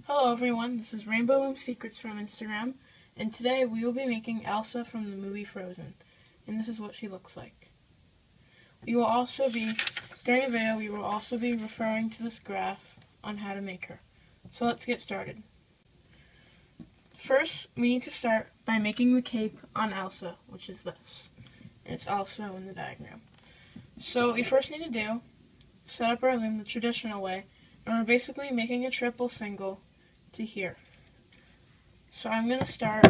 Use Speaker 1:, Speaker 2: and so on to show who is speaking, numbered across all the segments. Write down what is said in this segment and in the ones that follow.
Speaker 1: Hello everyone, this is Rainbow Loom Secrets from Instagram, and today we will be making Elsa from the movie Frozen, and this is what she looks like. During the video, we will also be referring to this graph on how to make her. So let's get started. First, we need to start by making the cape on Elsa, which is this. And it's also in the diagram. So what we first need to do, set up our loom the traditional way, and we're basically making a triple single to here. So I'm going to start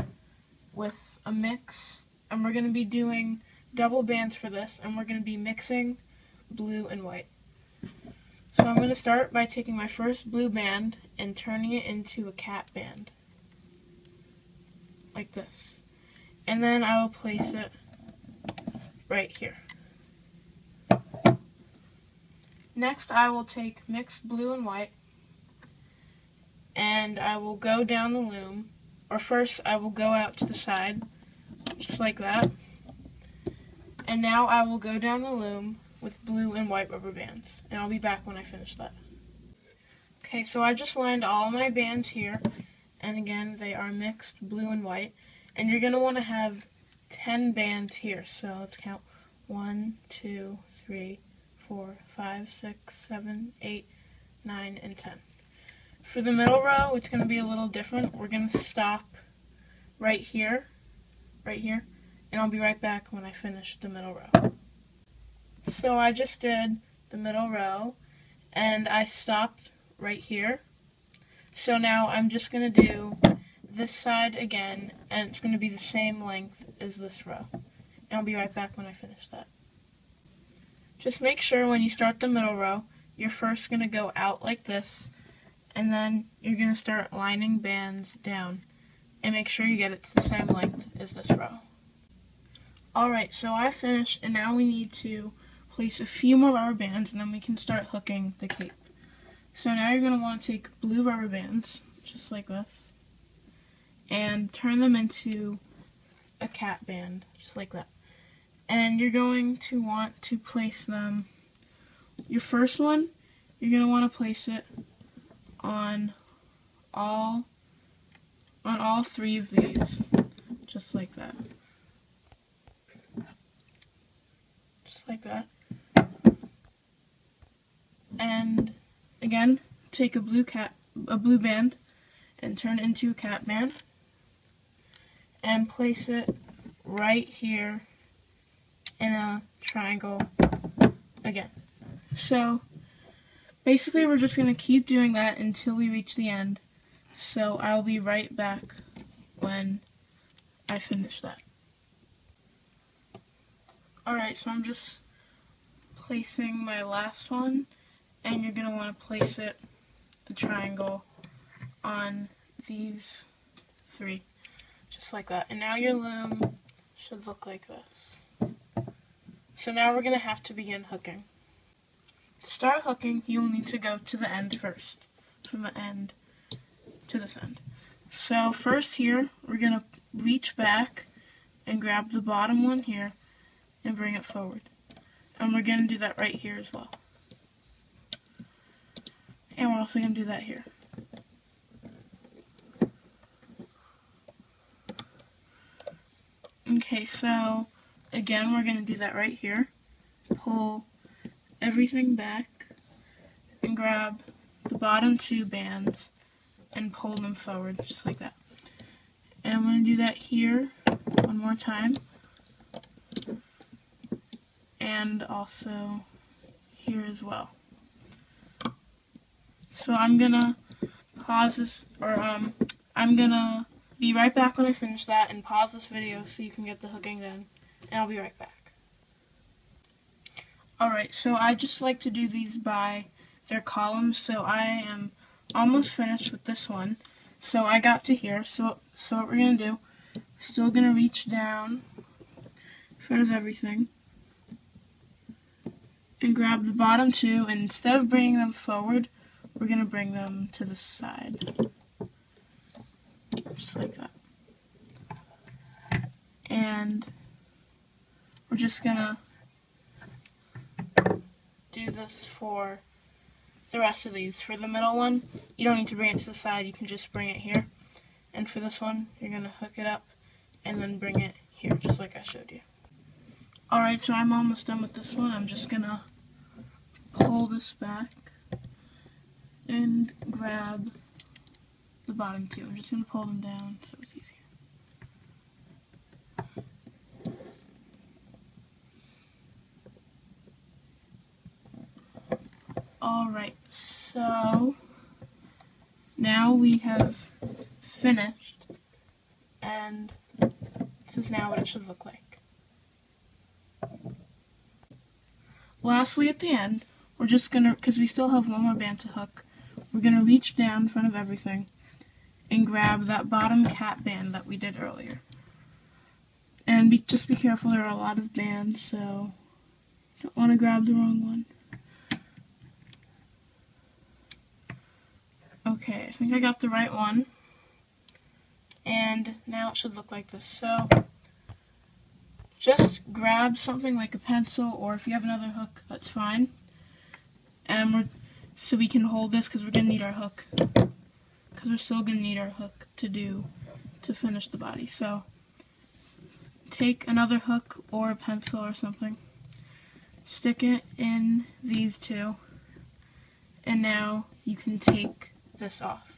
Speaker 1: with a mix, and we're going to be doing double bands for this, and we're going to be mixing blue and white. So I'm going to start by taking my first blue band and turning it into a cat band, like this. And then I will place it right here. Next, I will take mixed blue and white, and I will go down the loom, or first I will go out to the side, just like that. And now I will go down the loom with blue and white rubber bands, and I'll be back when I finish that. Okay, so I just lined all my bands here, and again, they are mixed blue and white, and you're going to want to have 10 bands here, so let's count 1, 2, 3, 4, 5, 6, 7, 8, 9, and 10. For the middle row, it's going to be a little different. We're going to stop right here, and I'll be right back when I finish the middle row. So I just did the middle row, and I stopped right here. So now I'm just going to do this side again, and it's going to be the same length as this row. And I'll be right back when I finish that. Just make sure when you start the middle row, you're first going to go out like this, and then you're going to start lining bands down, and make sure you get it to the same length as this row. Alright, so I finished, and now we need to place a few more rubber bands, and then we can start hooking the cape. So now you're going to want to take blue rubber bands, just like this, and turn them into a cat band, just like that. And you're going to want to place them, your first one, you're going to want to place it on all 3 of these, just like that. Just like that. And again, take a blue band and turn it into a cat band and place it right here in a triangle again. So basically we're just going to keep doing that until we reach the end. So I'll be right back when I finish that. Alright, so I'm just placing my last one, and you're going to want to place it, a triangle, on these 3, just like that. And now your loom should look like this. So now we're going to have to begin hooking. To start hooking, you'll need to go to the end first, from the end to this end. So first here, we're going to reach back and grab the bottom one here and bring it forward. And we're going to do that right here as well. And we're also going to do that here. Okay, so again, we're going to do that right here. Pull everything back and grab the bottom 2 bands and pull them forward, just like that. And I'm going to do that here one more time. And also here as well. So I'm going to pause this, or I'm going to be right back when I finish that and pause this video so you can get the hooking done. And I'll be right back. Alright, so I just like to do these by their columns, so I am almost finished with this one. So I got to here, so what we're going to do, we're still going to reach down in front of everything and grab the bottom 2, and instead of bringing them forward, we're going to bring them to the side, just like that. And we're just going to do this for the rest of these. For the middle one, you don't need to bring it to the side, you can just bring it here. And for this one, you're going to hook it up and then bring it here, just like I showed you. Alright, so I'm almost done with this one. I'm just going to pull this back and grab the bottom two. I'm just going to pull them down so it's easier. Alright, so now we have finished, and this is now what it should look like. Lastly, at the end, we're just gonna, because we still have one more band to hook, we're gonna reach down in front of everything and grab that bottom cat band that we did earlier. And just be careful, there are a lot of bands, so don't want to grab the wrong one. Okay, I think I got the right one, and now it should look like this. So just grab something like a pencil, or if you have another hook, that's fine. And so we can hold this because we're going to need our hook, because we're still going to need our hook to finish the body. So take another hook or a pencil or something, stick it in these two, and now you can take this off.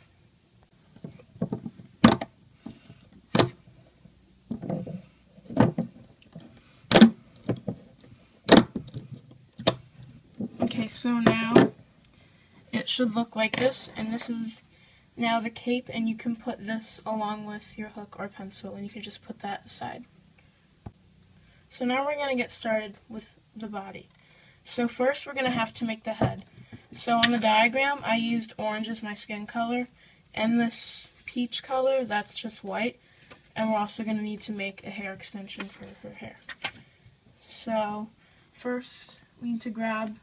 Speaker 1: Okay, so now it should look like this, and this is now the cape, and you can put this along with your hook or pencil, and you can just put that aside. So now we're going to get started with the body. So first we're going to have to make the head. So on the diagram, I used orange as my skin color, and this peach color, that's just white, and we're also going to need to make a hair extension for her hair. So first, we need to grab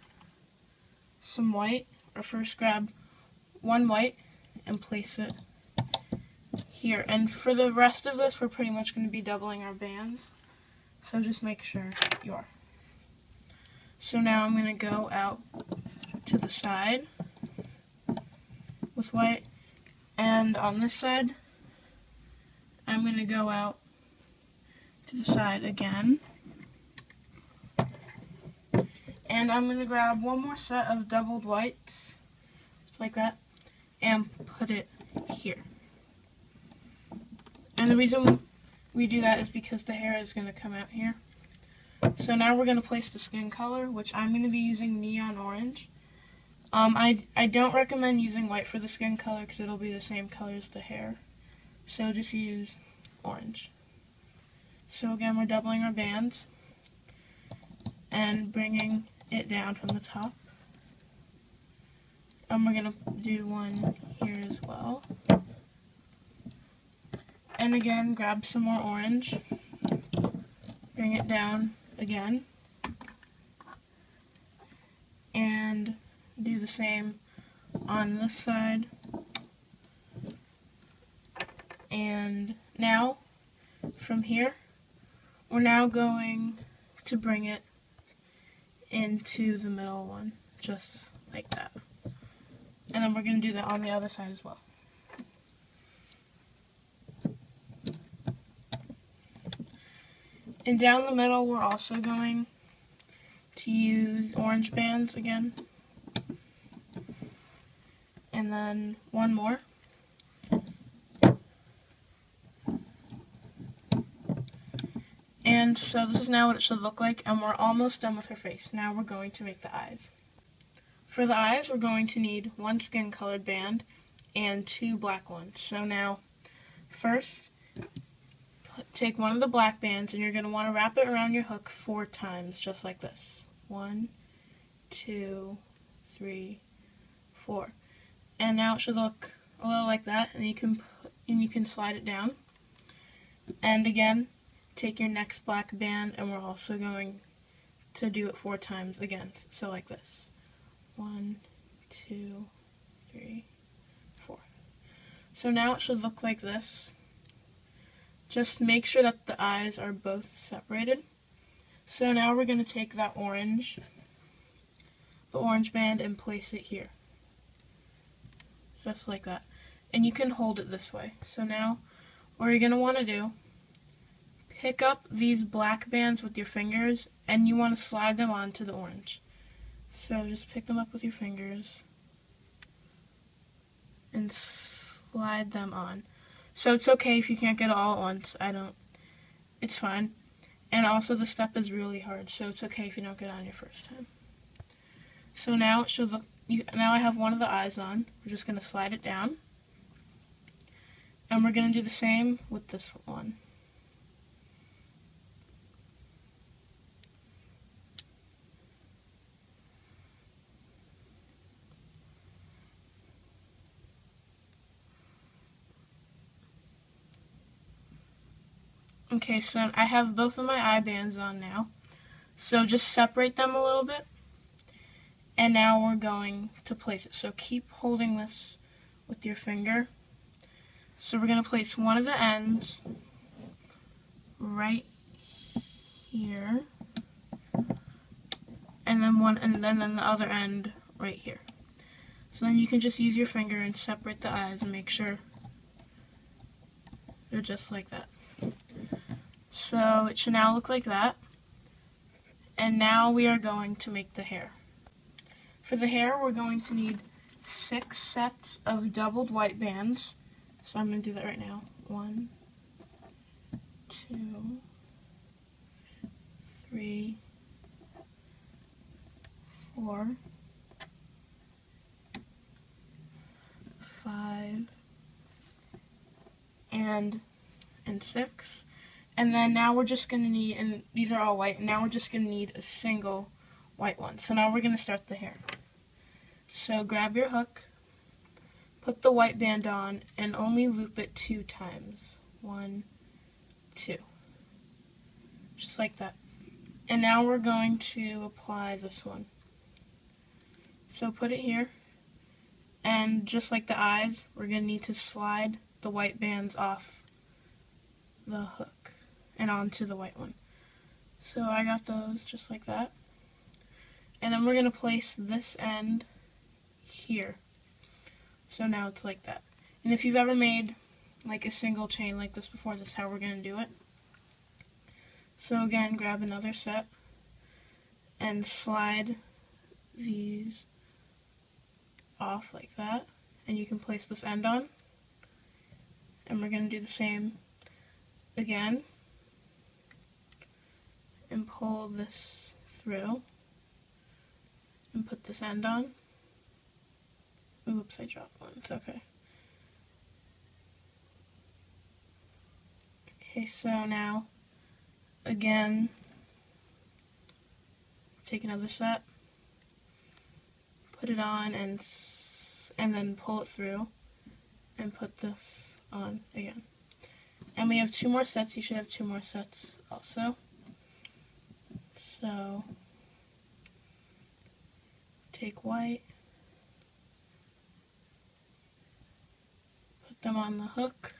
Speaker 1: some white, or first grab one white and place it here. And for the rest of this, we're pretty much going to be doubling our bands, so just make sure you are. So now I'm going to go out to the side with white, and on this side I'm going to go out to the side again, and I'm going to grab one more set of doubled whites, just like that, and put it here. And the reason we do that is because the hair is going to come out here. So now we're going to place the skin color, which I'm going to be using neon orange. I don't recommend using white for the skin color because it'll be the same color as the hair. So just use orange. So again, we're doubling our bands and bringing it down from the top. And we're going to do one here as well. And again, grab some more orange, bring it down again, and do the same on this side. And now, from here, we're now going to bring it into the middle one, just like that. And then we're going to do that on the other side as well. And down the middle, we're also going to use orange bands again. And then one more. And so this is now what it should look like, and we're almost done with her face. Now we're going to make the eyes. For the eyes, we're going to need one skin colored band and two black ones. So now, first, take one of the black bands, and you're going to want to wrap it around your hook 4 times, just like this. 1, 2, 3, 4. And now it should look a little like that, and you can slide it down. And again, take your next black band, and we're also going to do it 4 times again, so like this. 1, 2, 3, 4. So now it should look like this. Just make sure that the eyes are both separated. So now we're going to take that the orange band, and place it here. just like that. And you can hold it this way. So now, what you're going to want to do, pick up these black bands with your fingers, and you want to slide them onto the orange. So just pick them up with your fingers and slide them on. So it's okay if you can't get it all at once. It's fine. And also the step is really hard, so it's okay if you don't get it on your first time. So now it should look, now I have one of the eyes on. We're just going to slide it down. And we're going to do the same with this one. Okay, so I have both of my eye bands on now. So just separate them a little bit. And now we're going to place it. So keep holding this with your finger. So we're going to place one of the ends right here. And then the other end right here. So then you can just use your finger and separate the eyes and make sure they're just like that. So it should now look like that. And now we are going to make the hair. For the hair, we're going to need 6 sets of doubled white bands. So I'm going to do that right now. 1, 2, 3, 4, 5, and 6. And then now we're just going to need, and these are all white, and now we're just going to need a single white one. So now we're going to start the hair. So grab your hook, put the white band on, and only loop it 2 times. 1, 2. Just like that. And now we're going to apply this one. So put it here, and just like the eyes, we're going to need to slide the white bands off the hook and onto the white one. So I got those just like that. And then we're going to place this end here. So now it's like that. And if you've ever made like a single chain like this before, this is how we're going to do it. So again, grab another set and slide these off like that. And you can place this end on. And we're going to do the same again. And pull this through. And put this end on. Oops, I dropped one. It's okay. Okay, so now, again, take another set, put it on, and then pull it through, and put this on again. And we have 2 more sets. You should have 2 more sets also. So, take white, put them on the hook,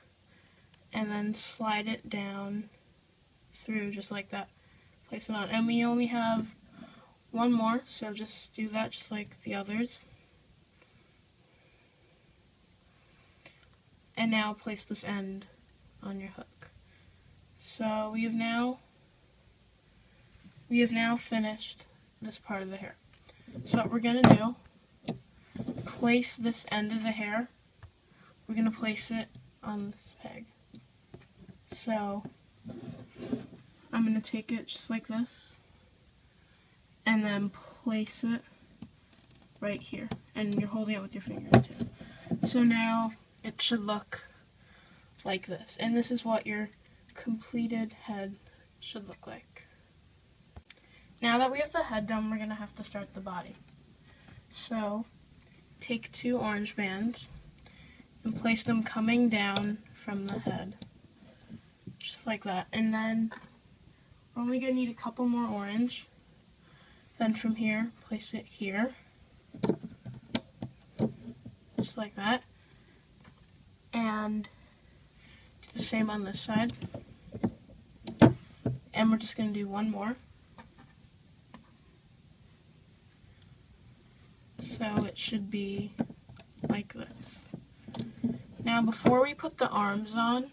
Speaker 1: and then slide it down through just like that. Place it on. And we only have 1 more, so just do that just like the others. And now place this end on your hook. So we have now finished this part of the hair. So what we're going to do, place this end of the hair, we're going to place it on this peg. So I'm going to take it just like this and then place it right here. And you're holding it with your fingers too. So now it should look like this. And this is what your completed head should look like. Now that we have the head done, we're going to have to start the body. So take 2 orange bands and place them coming down from the head. Just like that. And then we're only going to need a couple more orange. Then from here, place it here. Just like that. And do the same on this side. And we're just going to do 1 more. So it should be like this. Now before we put the arms on,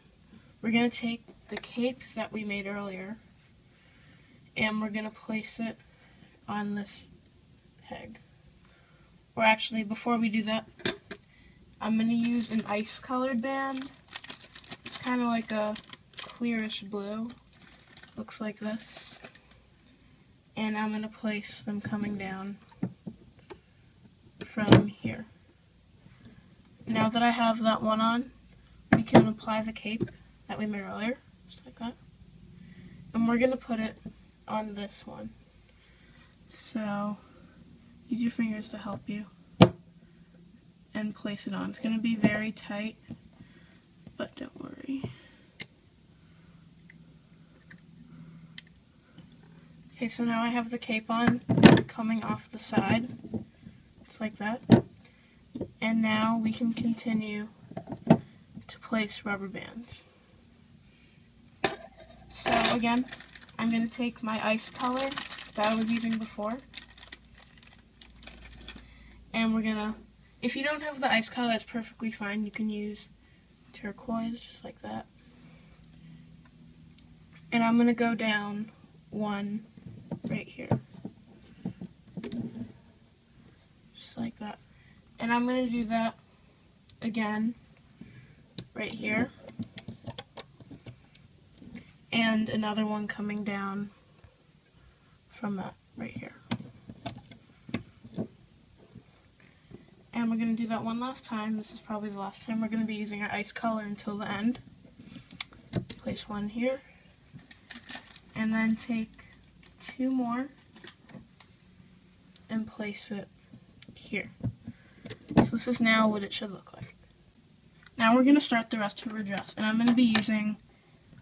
Speaker 1: we're going to take the cape that we made earlier and we're going to place it on this peg. Or actually, before we do that, I'm going to use an ice colored band. It's kind of like a clearish blue. Looks like this. And I'm going to place them coming down from here. Now that I have that one on, we can apply the cape that we made earlier, just like that. And we're going to put it on this one. So, use your fingers to help you and place it on. It's going to be very tight, but don't worry. Okay, so now I have the cape on, coming off the side, just like that. And now we can continue to place rubber bands. So again, I'm going to take my ice color that I was using before, and we're going to, if you don't have the ice color, that's perfectly fine. You can use turquoise, just like that. And I'm going to go down one right here, just like that. And I'm going to do that again right here, and another one coming down from that right here. And we're going to do that one last time. This is probably the last time we're going to be using our ice color until the end. Place one here, and then take two more and place it here. So this is now what it should look like. Now we're going to start the rest of our dress, and I'm going to be using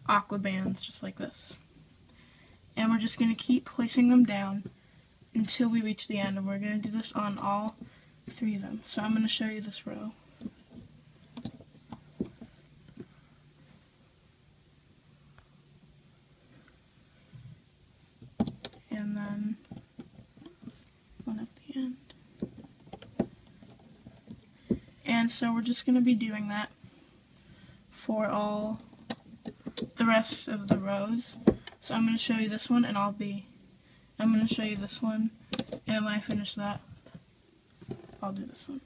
Speaker 1: aqua bands just like this. And we're just going to keep placing them down until we reach the end, and we're going to do this on all three of them. So I'm going to show you this row. And then one at the end. And so we're just going to be doing that for all the rest of the rows. So I'm going to show you this one, and I'm going to show you this one, and when I finish that, I'll do this one.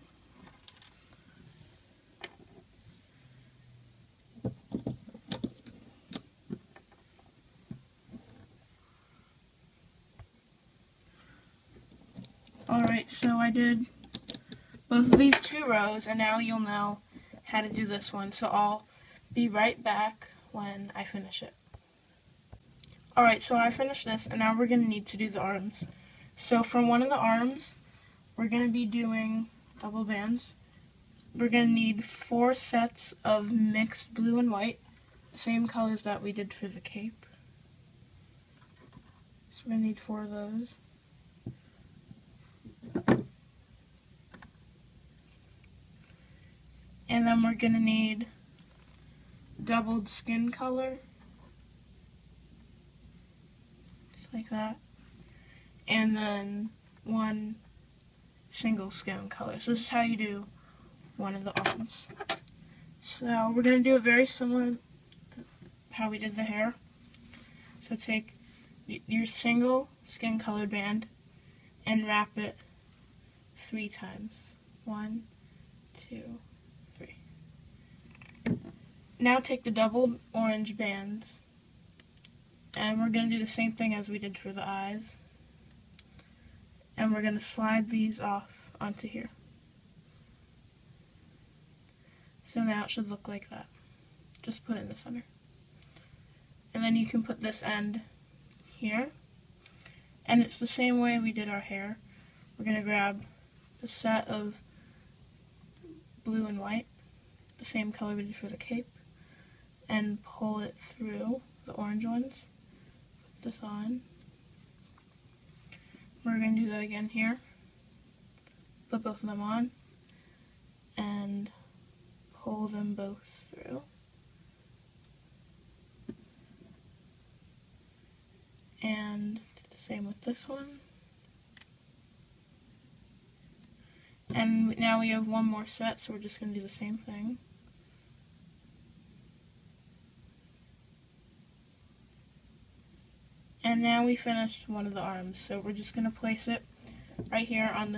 Speaker 1: Alright, so I did both of these two rows, and now you'll know how to do this one, so I'll be right back when I finish it. Alright, so I finished this, and now we're going to need to do the arms. So from one of the arms, we're going to be doing double bands. We're going to need 4 sets of mixed blue and white, same colors that we did for the cape. So we're going to need 4 of those. And then we're going to need doubled skin color, just like that, and then 1 single skin color. So this is how you do one of the arms. So we're going to do it very similar to how we did the hair. So take your single skin colored band and wrap it 3 times. 1, 2, 3. Now take the doubled orange bands, and we're going to do the same thing as we did for the eyes. And we're going to slide these off onto here. So now it should look like that. Just put it in the center. And then you can put this end here. And it's the same way we did our hair. We're going to grab the set of blue and white, the same color we did for the cape, and pull it through the orange ones. Put this on. We're going to do that again here. Put both of them on and pull them both through. And do the same with this one. And now we have one more set, so we're just going to do the same thing. And now we finished one of the arms, so we're just going to place it right here on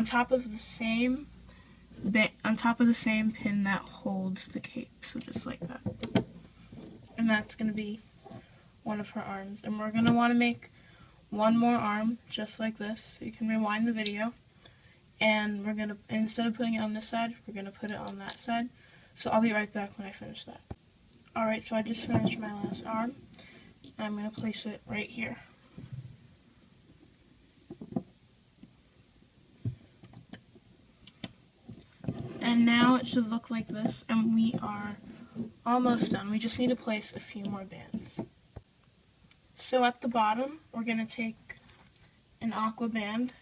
Speaker 1: top of the same pin that holds the cape, so just like that. And that's going to be one of her arms. And we're going to want to make one more arm just like this. So you can rewind the video, and we're going to, instead of putting it on this side, we're going to put it on that side. So I'll be right back when I finish that. Alright, so I just finished my last arm. I'm going to place it right here. And now it should look like this, and we are almost done. We just need to place a few more bands. So at the bottom, we're going to take an aqua band,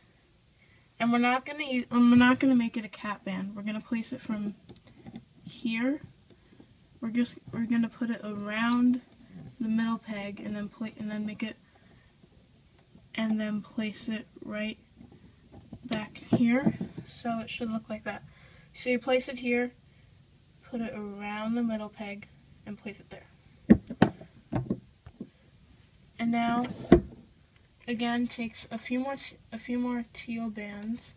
Speaker 1: and we're not going to make it a cat band. We're going to place it from here. We're going to put it around the middle peg, and then place it right back here. So it should look like that. So you place it here, put it around the middle peg, and place it there. And now, again, takes a few more teal bands,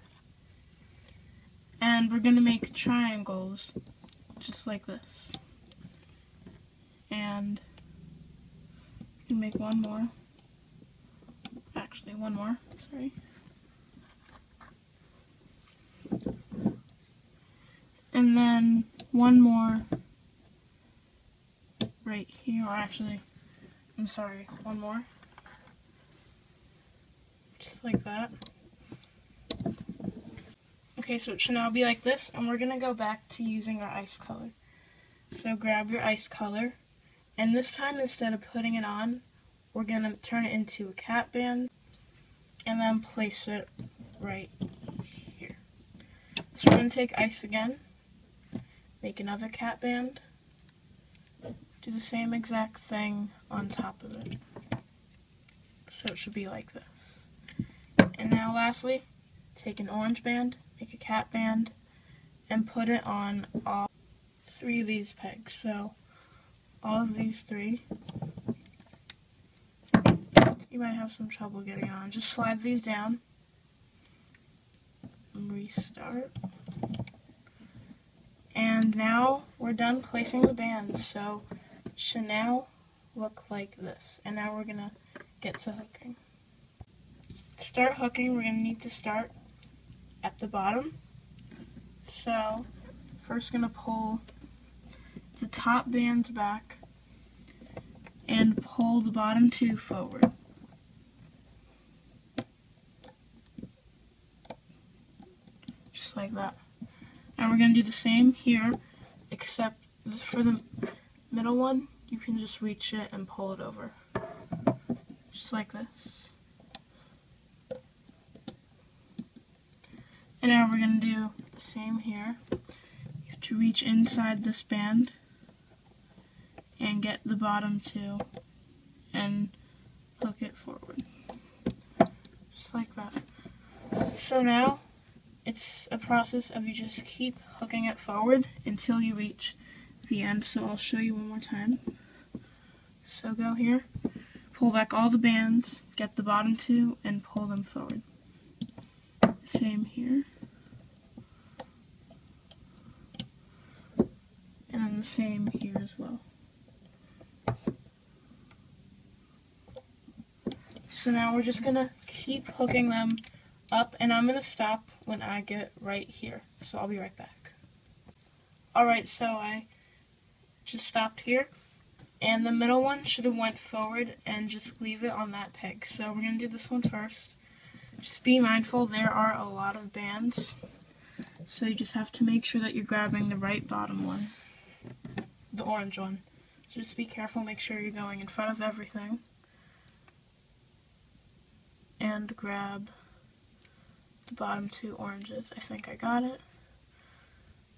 Speaker 1: and we're going to make triangles just like this. And you can make one more. Actually, one more. Sorry. And then one more right here, or actually, I'm sorry, one more. Just like that. Okay, so it should now be like this, and we're going to go back to using our ice color. So grab your ice color, and this time instead of putting it on, we're going to turn it into a cat band, and then place it right here. So we're going to take ice again, make another cat band, do the same exact thing on top of it. So it should be like this. And now lastly, take an orange band, make a cat band, and put it on all three of these pegs. So all of these three. You might have some trouble getting on. Just slide these down and restart. And now we're done placing the bands, so it should now look like this. And now we're going to get to hooking. To start hooking, we're going to need to start at the bottom. So first going to pull the top bands back and pull the bottom two forward. Just like that. And we're going to do the same here, except for the middle one, you can just reach it and pull it over. Just like this. And now we're going to do the same here. You have to reach inside this band and get the bottom two and hook it forward. Just like that. So now, it's a process of you just keep hooking it forward until you reach the end. So I'll show you one more time. So go here, pull back all the bands, get the bottom two, and pull them forward. Same here. And then the same here as well. So now we're just going to keep hooking them up, and I'm going to stop when I get right here. So I'll be right back. Alright, so I just stopped here, and the middle one should have went forward, and just leave it on that peg. So we're going to do this one first. Just be mindful, there are a lot of bands, so you just have to make sure that you're grabbing the right bottom one, the orange one. So just be careful, make sure you're going in front of everything, and grab the bottom two oranges. I think I got it.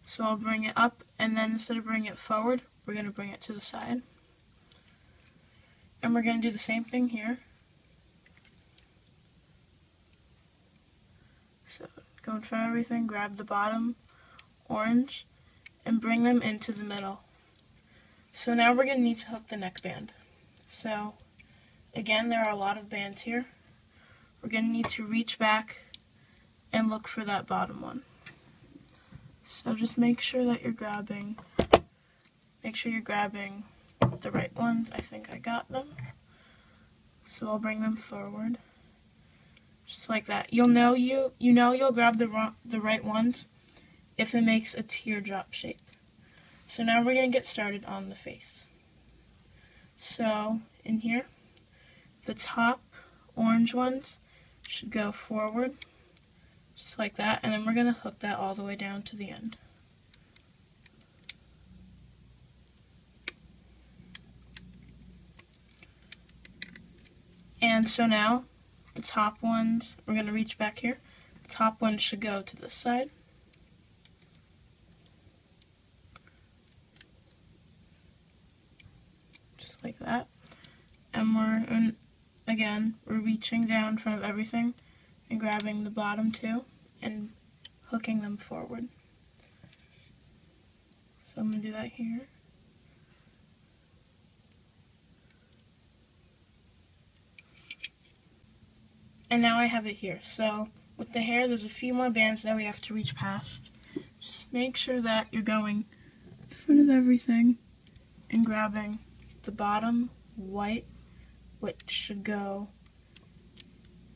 Speaker 1: So I'll bring it up, and then instead of bringing it forward, we're going to bring it to the side. And we're going to do the same thing here. So go in front of everything, grab the bottom orange, and bring them into the middle. So now we're going to need to hook the neck band. So again, there are a lot of bands here. We're going to need to reach back and look for that bottom one. So just make sure that you're grabbing the right ones. I think I got them. So I'll bring them forward. Just like that. You'll know you'll grab the right ones if it makes a teardrop shape. So now we're going to get started on the face. So in here, the top orange ones should go forward, just like that, and then we're going to hook that all the way down to the end. And so now, the top ones, we're going to reach back here, the top ones should go to this side. Just like that. And we're reaching down in front of everything and grabbing the bottom two and hooking them forward. So I'm going to do that here. And now I have it here. So with the hair, there's a few more bands that we have to reach past. Just make sure that you're going in front of everything and grabbing the bottom white, which should go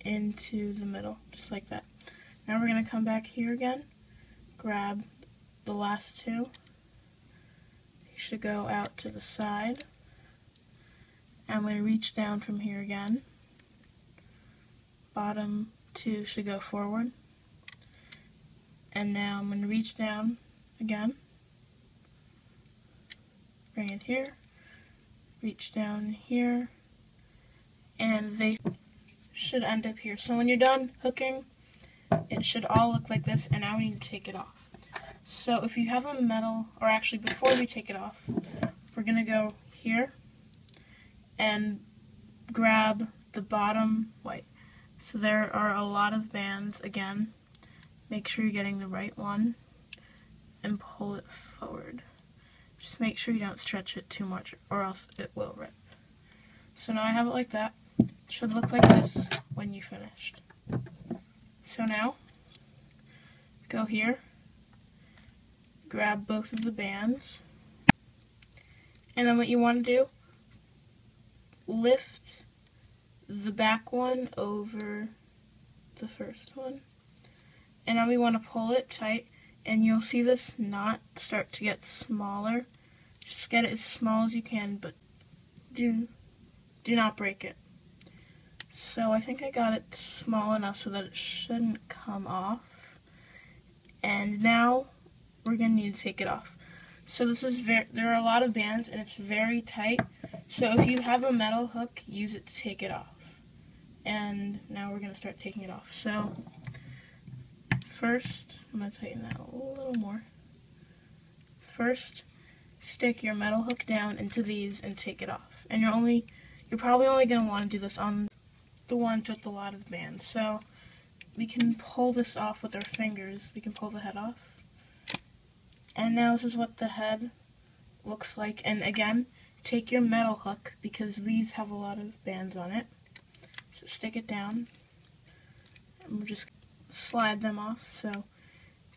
Speaker 1: into the middle, just like that. Now we're going to come back here again, grab the last two. They should go out to the side. And we reach down from here again. Bottom two should go forward. And now I'm going to reach down again. Bring it here. Reach down here. And they should end up here. So when you're done hooking, it should all look like this, and now we need to take it off. So if you have a metal, or actually before we take it off, we're going to go here and grab the bottom white. So there are a lot of bands. Again, make sure you're getting the right one and pull it forward. Just make sure you don't stretch it too much or else it will rip. So now I have it like that. It should look like this when you finished. So now, go here, grab both of the bands, and then what you want to do, lift the back one over the first one, and now we want to pull it tight, and you'll see this knot start to get smaller. Just get it as small as you can, but do not break it. So I think I got it small enough so that it shouldn't come off, and now we're going to need to take it off. So this is there are a lot of bands and it's very tight, so if you have a metal hook, use it to take it off. And now we're going to start taking it off. So first, I'm going to tighten that a little more. First, stick your metal hook down into these and take it off. And you're probably only going to want to do this on the ones with a lot of bands. So we can pull this off with our fingers. We can pull the head off. And now this is what the head looks like. And again, take your metal hook because these have a lot of bands on it. So stick it down, and we'll just slide them off. So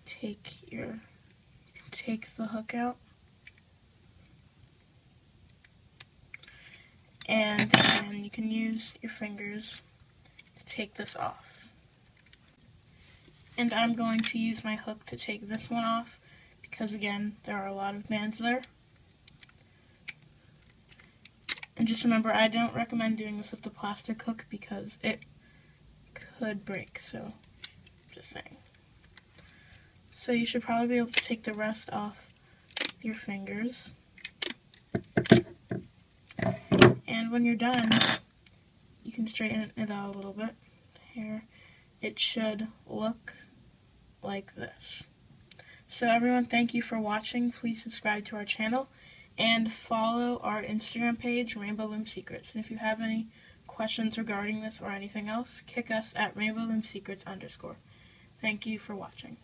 Speaker 1: take the hook out, and again, you can use your fingers to take this off. And I'm going to use my hook to take this one off because again, there are a lot of bands there. And just remember, I don't recommend doing this with the plastic hook because it could break, so just saying. So you should probably be able to take the rest off your fingers. And when you're done, you can straighten it out a little bit. Here, it should look like this. So everyone, thank you for watching. Please subscribe to our channel and follow our Instagram page, Rainbow Loom Secrets. And if you have any questions regarding this or anything else, kick us at RainbowLoomSecrets_. Thank you for watching.